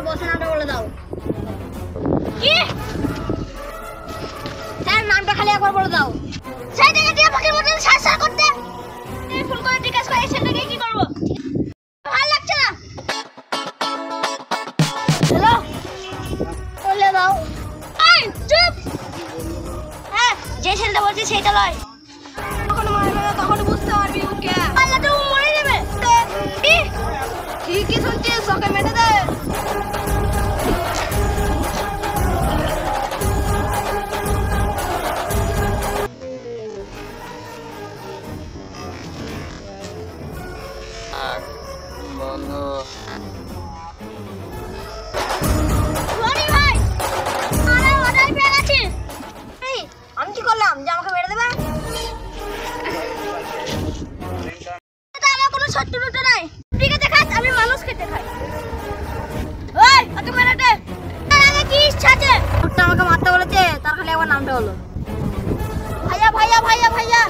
বসে নামটা বলে দাও। কি স্যার নামটা খালি একবার বলে দাও। সেই থেকে দিয়ে পাখির মতন সার করতে এই ফুল করে জিজ্ঞাসা করে সেটাকে কি করব? ভালো লাগছে না। হ্যালো বলে দাও। এই চুপ। হ্যাঁ যে ছেলেটা বলছে সেটা লয়। তখন মারবে না, তখন বুঝতে পারবি ওকে। আল্লাহ তো মরে যাবে। ঠিকই শুনছিস, ওকে মেরে দে। আমি কি করলাম যে আমাকে মেরে দেবে? আমার কোনো শত্রুতা নাই। ঠিক আছে খাস, আমি মানুষ খেতে খাই। ওই ওকে মেরে দে। তার আগে কি ইচ্ছা আছে? ওটা আমাকে মারতে বলেছে, তার খালি একবার নামটা হলো। ভাইয়া ভাইয়া ভাইয়া ভাইয়া